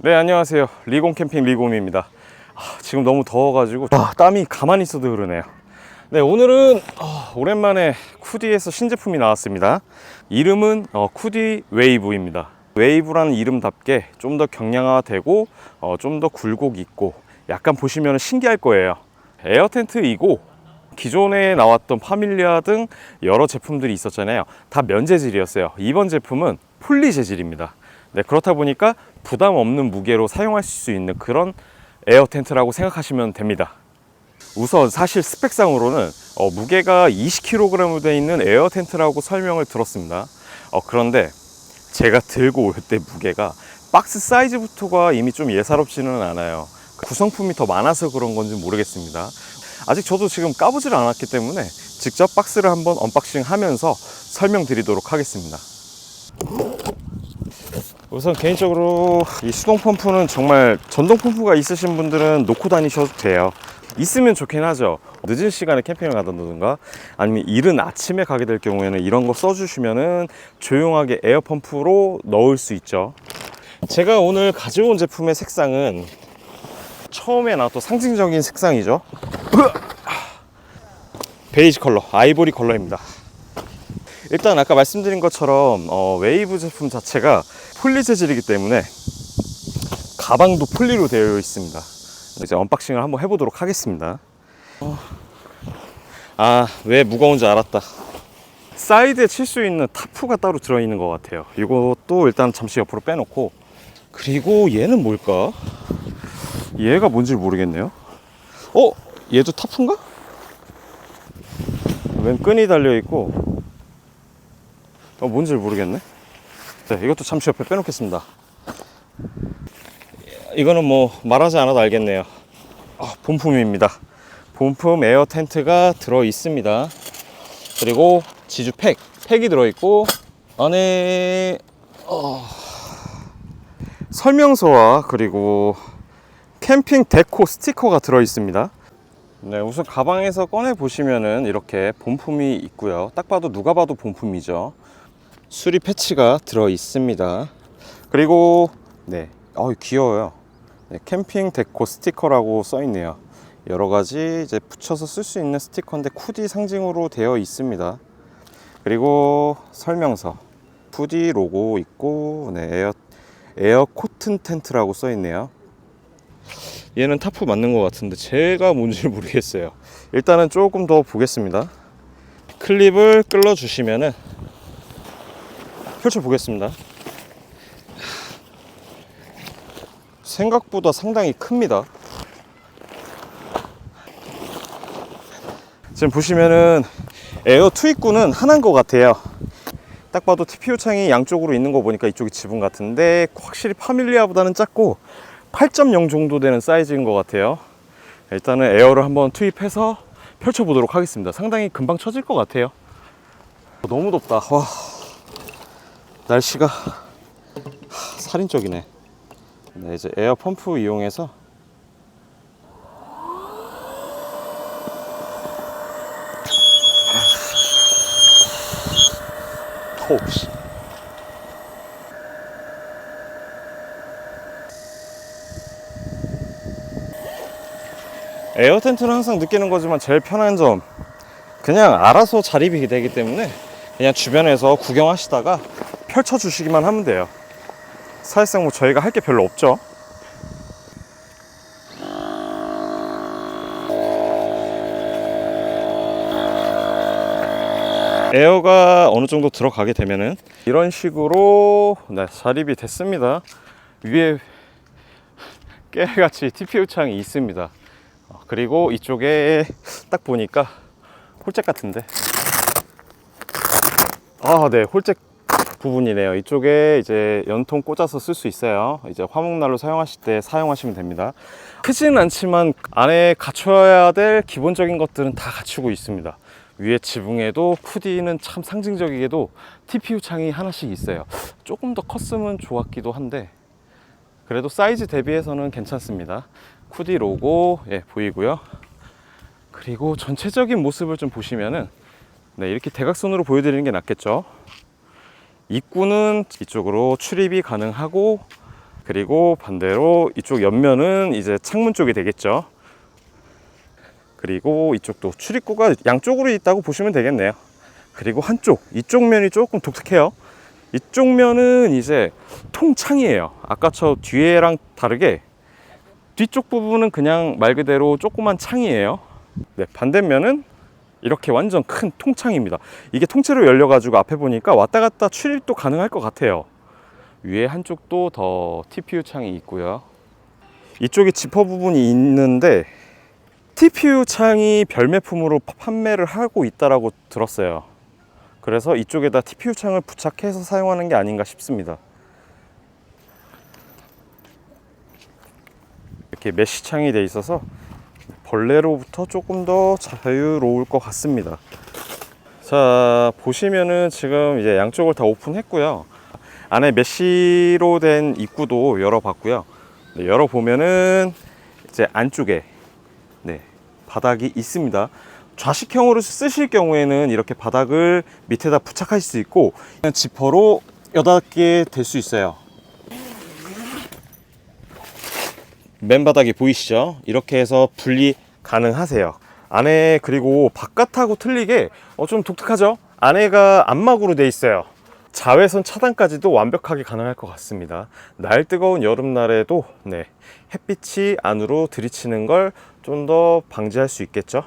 네, 안녕하세요. 리곰 캠핑 리곰입니다. 지금 너무 더워가지고 땀이 가만히 있어도 흐르네요. 네, 오늘은 오랜만에 쿠디에서 신제품이 나왔습니다. 이름은 쿠디 웨이브입니다. 웨이브라는 이름답게 좀 더 경량화되고 좀 더 굴곡 있고 약간 보시면 신기할 거예요. 에어 텐트이고 기존에 나왔던 파밀리아 등 여러 제품들이 있었잖아요. 다 면 재질이었어요. 이번 제품은 폴리 재질입니다. 네, 그렇다 보니까 부담 없는 무게로 사용하실 수 있는 그런 에어 텐트라고 생각하시면 됩니다. 우선 사실 스펙상으로는 무게가 20kg으로 되어 있는 에어 텐트라고 설명을 들었습니다. 그런데 제가 들고 올 때 무게가 박스 사이즈부터가 이미 좀 예사롭지는 않아요. 구성품이 더 많아서 그런 건지 모르겠습니다. 아직 저도 지금 까보질 않았기 때문에 직접 박스를 한번 언박싱 하면서 설명드리도록 하겠습니다. 우선 개인적으로 이 수동 펌프는 정말 전동 펌프가 있으신 분들은 놓고 다니셔도 돼요. 있으면 좋긴 하죠. 늦은 시간에 캠핑을 가든가 아니면 이른 아침에 가게 될 경우에는 이런 거 써주시면은 조용하게 에어 펌프로 넣을 수 있죠. 제가 오늘 가져온 제품의 색상은 처음에 나왔던 상징적인 색상이죠. 베이지 컬러, 아이보리 컬러입니다. 일단 아까 말씀드린 것처럼 웨이브 제품 자체가 폴리 재질이기 때문에 가방도 폴리로 되어 있습니다. 이제 언박싱을 한번 해보도록 하겠습니다. 왜 무거운지 알았다. 사이드에 칠 수 있는 타프가 따로 들어있는 것 같아요. 이것도 일단 잠시 옆으로 빼놓고, 그리고 얘는 뭘까? 얘가 뭔지 모르겠네요. 얘도 타프인가? 웬 끈이 달려있고 뭔지 모르겠네. 네, 이것도 잠시 옆에 빼놓겠습니다. 이거는 뭐 말하지 않아도 알겠네요. 본품입니다. 본품 에어 텐트가 들어 있습니다. 그리고 지주 팩이 들어 있고, 안에 설명서와 그리고 캠핑 데코 스티커가 들어 있습니다. 네, 우선 가방에서 꺼내 보시면은 이렇게 본품이 있고요. 딱 봐도 누가 봐도 본품이죠. 수리 패치가 들어 있습니다. 그리고 귀여워요. 네, 캠핑 데코 스티커라고 써 있네요. 여러 가지 이제 붙여서 쓸 수 있는 스티커인데 쿠디 상징으로 되어 있습니다. 그리고 설명서, 쿠디 로고 있고, 네, 에어 코튼 텐트라고 써 있네요. 얘는 타프 맞는 것 같은데 제가 뭔지 모르겠어요. 일단은 조금 더 보겠습니다. 클립을 끌어 주시면은 펼쳐 보겠습니다. 생각보다 상당히 큽니다. 지금 보시면은 에어 투입구는 하나인 것 같아요. 딱 봐도 TPU 창이 양쪽으로 있는 거 보니까 이쪽이 지붕 같은데 확실히 파밀리아보다는 작고 8.0 정도 되는 사이즈인 것 같아요. 일단은 에어를 한번 투입해서 펼쳐 보도록 하겠습니다. 상당히 금방 쳐질 것 같아요. 너무 덥다. 와, 날씨가 살인적이네. 네, 이제 에어 펌프 이용해서 호흡시. 에어 텐트는 항상 느끼는 거지만 제일 편한 점, 그냥 알아서 자립이 되기 때문에 그냥 주변에서 구경하시다가 펼쳐 주시기만 하면 돼요. 사실상 뭐 저희가 할 게 별로 없죠. 에어가 어느 정도 들어가게 되면은 이런 식으로 자립이 됐습니다. 위에 깨알같이 TPU 창이 있습니다. 그리고 이쪽에 딱 보니까 홀잭 같은데, 네, 홀잭 부분이네요. 이쪽에 이제 연통 꽂아서 쓸 수 있어요. 이제 화목난로 사용하실 때 사용하시면 됩니다. 크지는 않지만 안에 갖춰야 될 기본적인 것들은 다 갖추고 있습니다. 위에 지붕에도 쿠디는 참 상징적이게도 TPU 창이 하나씩 있어요. 조금 더 컸으면 좋았기도 한데 그래도 사이즈 대비해서는 괜찮습니다. 쿠디 로고 보이고요. 그리고 전체적인 모습을 좀 보시면은 이렇게 대각선으로 보여드리는 게 낫겠죠. 입구는 이쪽으로 출입이 가능하고 그리고 반대로 이쪽 옆면은 이제 창문 쪽이 되겠죠. 그리고 이쪽도 출입구가 양쪽으로 있다고 보시면 되겠네요. 그리고 이쪽 면이 조금 독특해요. 이쪽 면은 이제 통창이에요. 아까 저 뒤에랑 다르게 뒤쪽 부분은 그냥 말 그대로 조그만 창이에요. 네, 반대면은 이렇게 완전 큰 통창입니다. 이게 통째로 열려가지고 앞에 보니까 왔다 갔다 출입도 가능할 것 같아요. 위에 한쪽도 더 TPU 창이 있고요. 이쪽에 지퍼 부분이 있는데 TPU 창이 별매품으로 판매를 하고 있다고 들었어요. 그래서 이쪽에다 TPU 창을 부착해서 사용하는 게 아닌가 싶습니다. 이렇게 메쉬 창이 돼 있어서 벌레로부터 조금 더 자유로울 것 같습니다. 자, 보시면은 지금 이제 양쪽을 다 오픈했고요. 안에 메쉬로 된 입구도 열어봤고요. 네, 열어보면은 이제 안쪽에 바닥이 있습니다. 좌식형으로 쓰실 경우에는 이렇게 바닥을 밑에다 부착할 수 있고 지퍼로 여닫게 될 수 있어요. 맨바닥이 보이시죠? 이렇게 해서 분리 가능하세요. 안에 그리고 바깥하고 틀리게 좀 독특하죠? 안에가 안막으로 돼 있어요. 자외선 차단까지도 완벽하게 가능할 것 같습니다. 날 뜨거운 여름날에도 햇빛이 안으로 들이치는 걸 좀 더 방지할 수 있겠죠.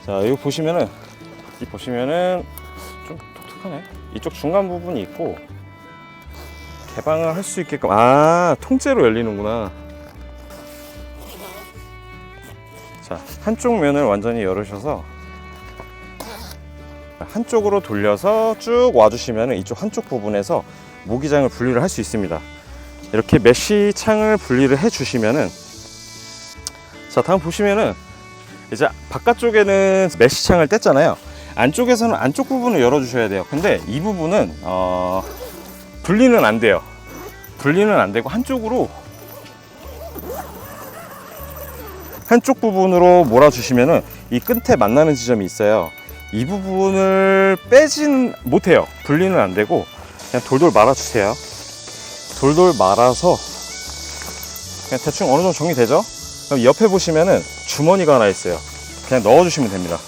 자, 여기 보시면은 좀 독특하네. 이쪽 중간 부분이 있고 개방을 할 수 있게끔 통째로 열리는구나. 자, 한쪽 면을 완전히 열으셔서 한쪽으로 돌려서 쭉 와주시면 이쪽 한쪽 부분에서 모기장을 분리를 할 수 있습니다. 이렇게 메쉬 창을 분리를 해주시면은, 자, 다음 보시면은 이제 바깥쪽에는 메쉬 창을 뗐잖아요. 안쪽에서는 안쪽 부분을 열어주셔야 돼요. 근데 이 부분은 분리는 안 돼요. 분리는 안 되고 한쪽 부분으로 몰아주시면은 이 끝에 만나는 지점이 있어요. 이 부분을 빼지는 못해요. 분리는 안 되고 그냥 돌돌 말아주세요. 돌돌 말아서 그냥 대충 어느 정도 정리되죠? 그럼 옆에 보시면은 주머니가 하나 있어요. 그냥 넣어주시면 됩니다.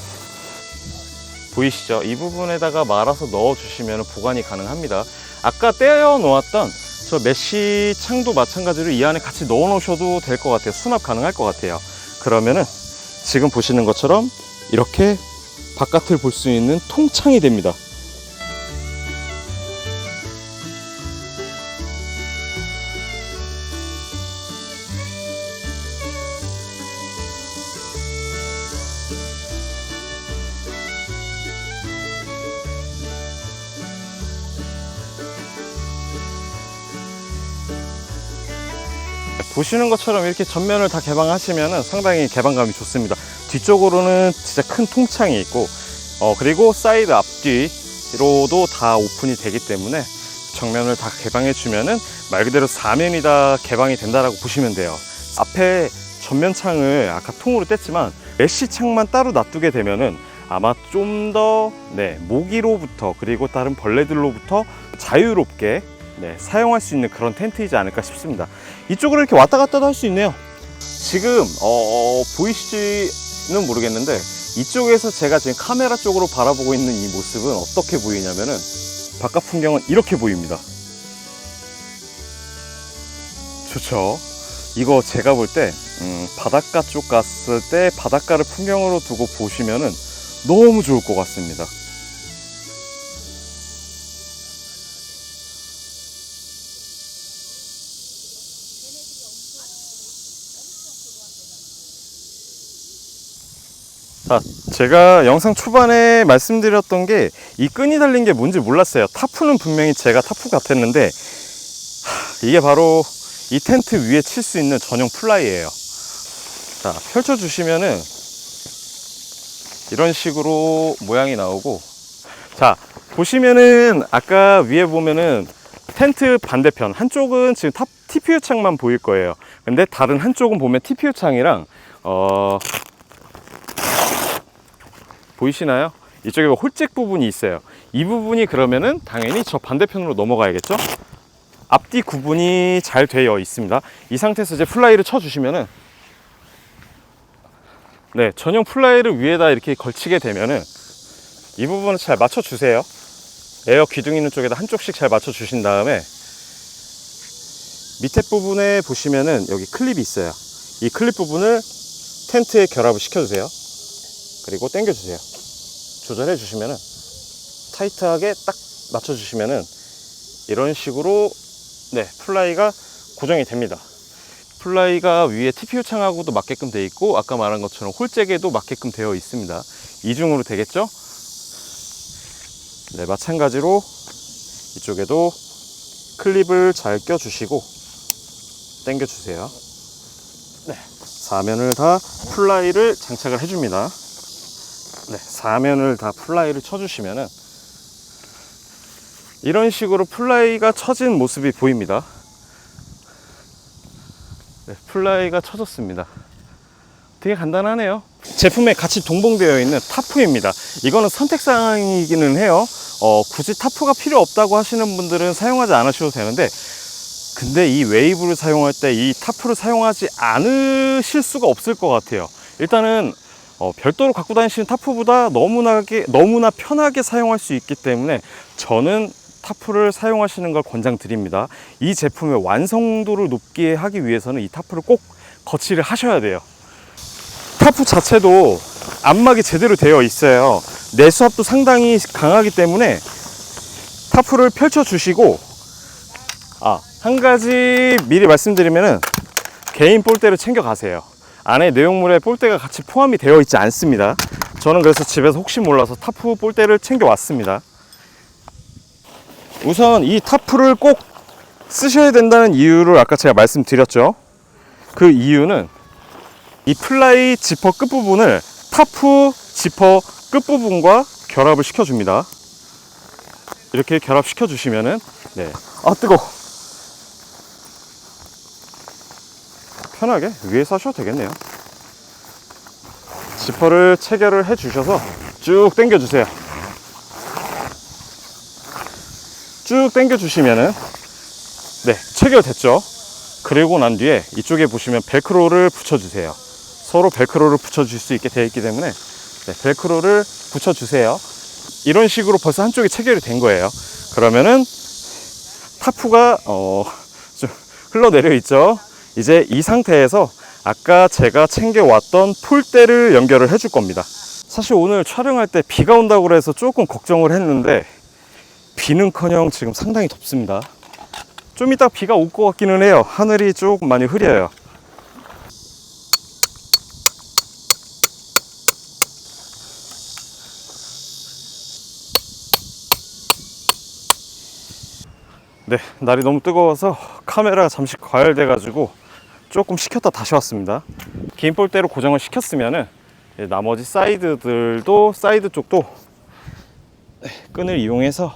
보이시죠? 이 부분에다가 말아서 넣어주시면 보관이 가능합니다. 아까 떼어 놓았던 저 메쉬 창도 마찬가지로 이 안에 같이 넣어 놓으셔도 될 것 같아요. 수납 가능할 것 같아요. 그러면은 지금 보시는 것처럼 이렇게 바깥을 볼 수 있는 통창이 됩니다. 보시는 것처럼 이렇게 전면을 다 개방하시면 상당히 개방감이 좋습니다. 뒤쪽으로는 진짜 큰 통창이 있고 그리고 사이드 앞뒤로도 다 오픈이 되기 때문에 정면을 다 개방해 주면은 말 그대로 4면이 다 개방이 된다라고 보시면 돼요. 앞에 전면 창을 아까 통으로 뗐지만 메쉬 창만 따로 놔두게 되면은 아마 좀 더 모기로부터 그리고 다른 벌레들로부터 자유롭게 사용할 수 있는 그런 텐트이지 않을까 싶습니다. 이쪽으로 이렇게 왔다 갔다도 할 수 있네요. 지금 보이실지는 모르겠는데 이쪽에서 제가 지금 카메라 쪽으로 바라보고 있는 이 모습은 어떻게 보이냐면은 바깥 풍경은 이렇게 보입니다. 좋죠? 이거 제가 볼 때 바닷가 쪽 갔을 때 바닷가를 풍경으로 두고 보시면은 너무 좋을 것 같습니다. 자, 제가 영상 초반에 말씀드렸던 게 이 끈이 달린 게 뭔지 몰랐어요. 타프는 분명히 제가 타프 같았는데 이게 바로 이 텐트 위에 칠 수 있는 전용 플라이예요. 자, 펼쳐 주시면은 이런 식으로 모양이 나오고, 자, 보시면은 아까 위에 보면은 텐트 반대편 한쪽은 지금 TPU 창만 보일 거예요. 근데 다른 한쪽은 보면 TPU 창이랑 보이시나요? 이쪽에 홀잭 부분이 있어요. 이 부분이 그러면은 당연히 저 반대편으로 넘어가야겠죠? 앞뒤 구분이 잘 되어 있습니다. 이 상태에서 이제 플라이를 쳐주시면은, 네, 전용 플라이를 위에다 이렇게 걸치게 되면은 이 부분을 잘 맞춰주세요. 에어 기둥 있는 쪽에다 한쪽씩 잘 맞춰주신 다음에 밑에 부분에 보시면은 여기 클립이 있어요. 이 클립 부분을 텐트에 결합을 시켜주세요. 그리고 당겨주세요. 조절해 주시면은 타이트하게 딱 맞춰주시면은 이런 식으로, 네, 플라이가 고정이 됩니다. 플라이가 위에 TPU 창하고도 맞게끔 되어 있고 아까 말한 것처럼 홀잭에도 맞게끔 되어 있습니다. 이중으로 되겠죠? 네, 마찬가지로 이쪽에도 클립을 잘 껴주시고 당겨주세요. 네, 사면을 다 플라이를 장착을 해줍니다. 네, 사면을 다 플라이를 쳐주시면은 이런 식으로 플라이가 쳐진 모습이 보입니다. 네, 플라이가 쳐졌습니다. 되게 간단하네요. 제품에 같이 동봉되어 있는 타프입니다. 이거는 선택사항이기는 해요. 굳이 타프가 필요 없다고 하시는 분들은 사용하지 않으셔도 되는데, 근데 이 웨이브를 사용할 때 이 타프를 사용하지 않으실 수가 없을 것 같아요. 일단은 별도로 갖고 다니시는 타프보다 너무나 편하게 사용할 수 있기 때문에 저는 타프를 사용하시는 걸 권장드립니다. 이 제품의 완성도를 높게 하기 위해서는 이 타프를 꼭 거치를 하셔야 돼요. 타프 자체도 안막이 제대로 되어 있어요. 내수압도 상당히 강하기 때문에 타프를 펼쳐 주시고, 한 가지 미리 말씀드리면은 개인 볼대를 챙겨 가세요. 안에 내용물에 볼대가 같이 포함이 되어 있지 않습니다. 저는 그래서 집에서 혹시 몰라서 타프 볼대를 챙겨 왔습니다. 우선 이 타프를 꼭 쓰셔야 된다는 이유를 아까 제가 말씀드렸죠. 그 이유는 이 플라이 지퍼 끝부분을 타프 지퍼 끝부분과 결합을 시켜줍니다. 이렇게 결합시켜 주시면은, 네, 뜨거워. 편하게 위에서 하셔도 되겠네요. 지퍼를 체결을 해 주셔서 쭉 당겨 주세요. 쭉 당겨 주시면은, 네, 체결됐죠. 그리고 난 뒤에 이쪽에 보시면 벨크로를 붙여 주세요. 서로 벨크로를 붙여 줄 수 있게 되어 있기 때문에, 네, 벨크로를 붙여 주세요. 이런 식으로 벌써 한쪽이 체결이 된 거예요. 그러면은 타프가 좀 흘러내려 있죠. 이제 이 상태에서 아까 제가 챙겨왔던 폴대를 연결을 해줄 겁니다. 사실 오늘 촬영할 때 비가 온다고 해서 조금 걱정을 했는데 비는커녕 지금 상당히 덥습니다. 좀 이따 비가 올 것 같기는 해요. 하늘이 조금 많이 흐려요. 네, 날이 너무 뜨거워서 카메라가 잠시 과열돼 가지고 조금 식혔다 다시 왔습니다. 긴 볼대로 고정을 시켰으면은 나머지 사이드 쪽도 끈을 이용해서,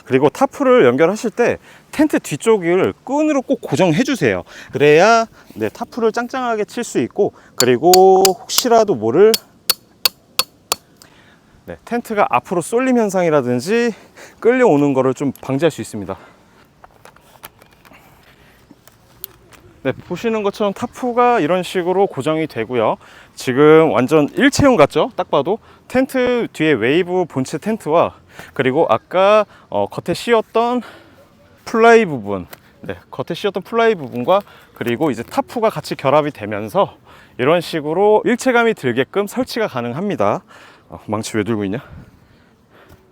그리고 타프를 연결하실 때 텐트 뒤쪽을 끈으로 꼭 고정해 주세요. 그래야, 네, 타프를 짱짱하게 칠 수 있고, 그리고 혹시라도 모를, 네, 텐트가 앞으로 쏠림 현상이라든지 끌려오는 거를 좀 방지할 수 있습니다. 네, 보시는 것처럼 타프가 이런 식으로 고정이 되고요. 지금 완전 일체형 같죠? 딱 봐도 텐트 뒤에 웨이브 본체 텐트와, 그리고 아까 겉에 씌웠던 플라이 부분, 네, 겉에 씌웠던 플라이 부분과 그리고 이제 타프가 같이 결합이 되면서 이런 식으로 일체감이 들게끔 설치가 가능합니다. 망치 왜 들고 있냐?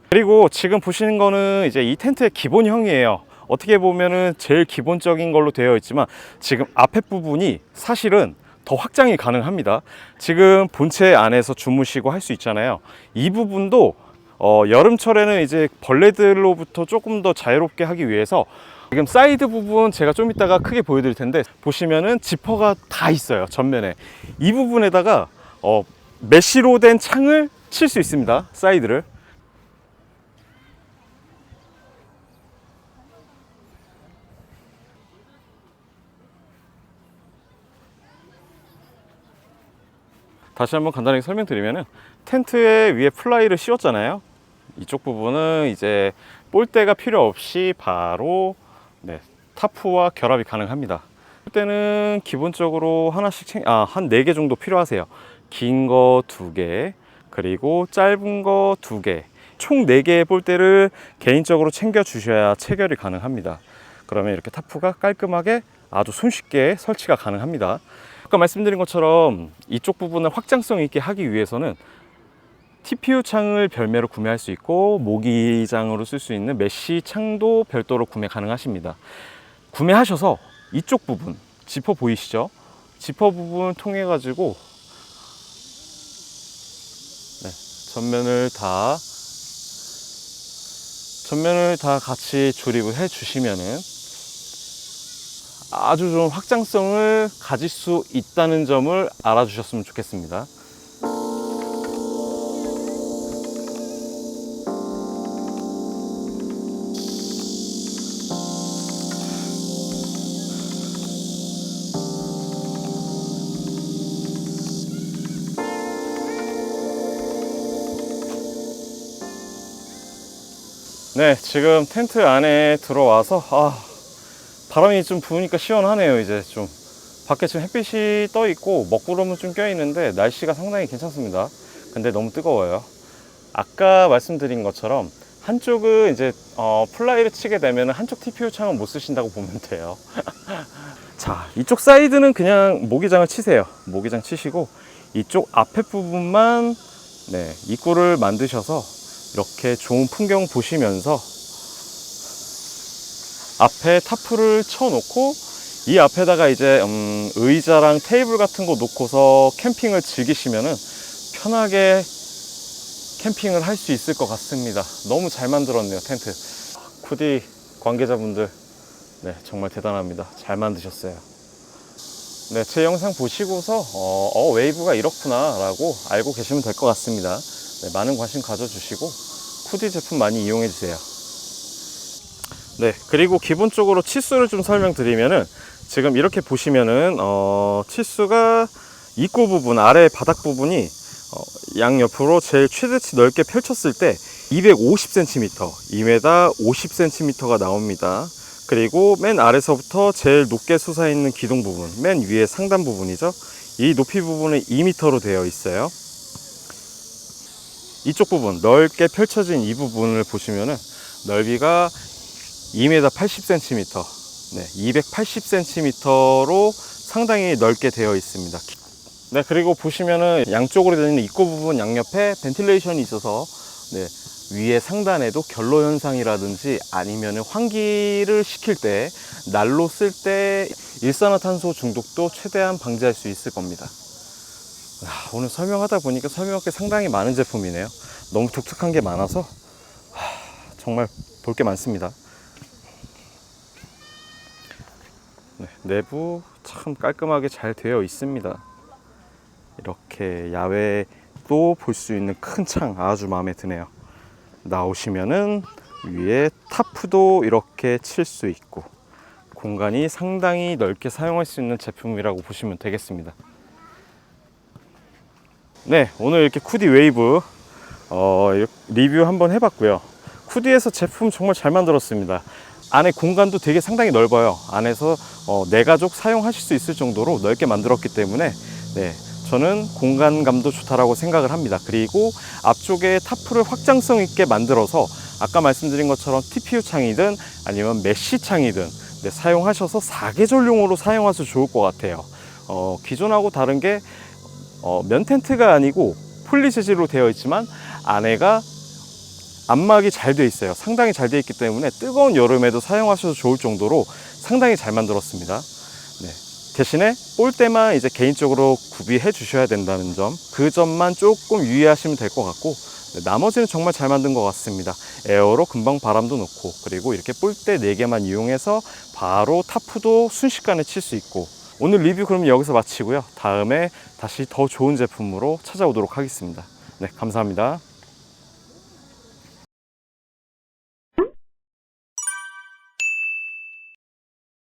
그리고 지금 보시는 거는 이제 이 텐트의 기본형이에요. 어떻게 보면은 제일 기본적인 걸로 되어 있지만 지금 앞에 부분이 사실은 더 확장이 가능합니다. 지금 본체 안에서 주무시고 할 수 있잖아요. 이 부분도 여름철에는 이제 벌레들로부터 조금 더 자유롭게 하기 위해서 지금 사이드 부분 제가 좀 이따가 크게 보여드릴 텐데 보시면은 지퍼가 다 있어요. 전면에 이 부분에다가 메쉬로 된 창을 칠 수 있습니다. 사이드를. 다시 한번 간단하게 설명드리면은 텐트에 위에 플라이를 씌웠잖아요. 이쪽 부분은 이제 볼대가 필요 없이 바로 타프와 결합이 가능합니다. 볼대는 기본적으로 하나씩 한 4개 정도 필요하세요. 긴 거 2개, 그리고 짧은 거 2개, 총 4개의 볼대를 개인적으로 챙겨 주셔야 체결이 가능합니다. 그러면 이렇게 타프가 깔끔하게 아주 손쉽게 설치가 가능합니다. 아까 말씀드린 것처럼 이쪽 부분을 확장성 있게 하기 위해서는 TPU 창을 별매로 구매할 수 있고 모기장으로 쓸 수 있는 메쉬 창도 별도로 구매 가능하십니다. 구매하셔서 이쪽 부분, 지퍼 보이시죠? 지퍼 부분을 통해 가지고 전면을 다 같이 조립을 해 주시면은 아주 좋은 확장성을 가질 수 있다는 점을 알아주셨으면 좋겠습니다. 네, 지금 텐트 안에 들어와서 바람이 좀 부으니까 시원하네요. 이제 좀 밖에 지금 햇빛이 떠 있고 먹구름은 좀 껴 있는데 날씨가 상당히 괜찮습니다. 근데 너무 뜨거워요. 아까 말씀드린 것처럼 한쪽은 이제 플라이를 치게 되면 한쪽 TPU 창은 못 쓰신다고 보면 돼요. 자, 이쪽 사이드는 그냥 모기장을 치세요. 모기장 치시고 이쪽 앞에 부분만 입구를 만드셔서 이렇게 좋은 풍경 보시면서 앞에 타프를 쳐놓고 이 앞에다가 이제 의자랑 테이블 같은 거 놓고서 캠핑을 즐기시면은 편하게 캠핑을 할 수 있을 것 같습니다. 너무 잘 만들었네요, 텐트. 쿠디 관계자분들 정말 대단합니다. 잘 만드셨어요. 제 영상 보시고서 웨이브가 이렇구나 라고 알고 계시면 될 것 같습니다. 많은 관심 가져주시고 쿠디 제품 많이 이용해 주세요. 그리고 기본적으로 치수를 좀 설명드리면은 지금 이렇게 보시면은 치수가 입구 부분, 아래 바닥 부분이 양옆으로 제일 최대치 넓게 펼쳤을 때 250cm, 2m 50cm가 나옵니다. 그리고 맨 아래서부터 제일 높게 솟아있는 기둥 부분, 맨 위에 상단 부분이죠. 이 높이 부분은 2m로 되어 있어요. 이쪽 부분, 넓게 펼쳐진 이 부분을 보시면은 넓이가 2m 80cm, 280cm로 상당히 넓게 되어 있습니다. 그리고 보시면은 양쪽으로 되어 있는 입구 부분 양옆에 벤틸레이션이 있어서 위에 상단에도 결로 현상이라든지 아니면은 환기를 시킬 때, 난로 쓸 때 일산화탄소 중독도 최대한 방지할 수 있을 겁니다. 오늘 설명하다 보니까 설명할 게 상당히 많은 제품이네요. 너무 독특한 게 많아서 정말 볼 게 많습니다. 내부 참 깔끔하게 잘 되어 있습니다. 이렇게 야외도 볼 수 있는 큰 창 아주 마음에 드네요. 나오시면은 위에 타프도 이렇게 칠 수 있고 공간이 상당히 넓게 사용할 수 있는 제품이라고 보시면 되겠습니다. 오늘 이렇게 쿠디 웨이브 리뷰 한번 해봤고요. 쿠디에서 제품 정말 잘 만들었습니다. 안에 공간도 되게 상당히 넓어요. 안에서 네 가족 사용하실 수 있을 정도로 넓게 만들었기 때문에 저는 공간감도 좋다라고 생각을 합니다. 그리고 앞쪽에 타프를 확장성 있게 만들어서 아까 말씀드린 것처럼 TPU 창이든 아니면 메쉬 창이든 사용하셔서 4계절용으로 사용하셔도 좋을 것 같아요. 기존하고 다른 게 면 텐트가 아니고 폴리 재질로 되어 있지만 안에가 안막이 잘 되어 있어요. 상당히 잘 되어 있기 때문에 뜨거운 여름에도 사용하셔도 좋을 정도로 상당히 잘 만들었습니다. 대신에 볼대만 이제 개인적으로 구비해 주셔야 된다는 점, 그 점만 조금 유의하시면 될 것 같고 나머지는 정말 잘 만든 것 같습니다. 에어로 금방 바람도 넣고 그리고 이렇게 볼대 4개만 이용해서 바로 타프도 순식간에 칠 수 있고. 오늘 리뷰 그럼 여기서 마치고요. 다음에 다시 더 좋은 제품으로 찾아오도록 하겠습니다. 감사합니다.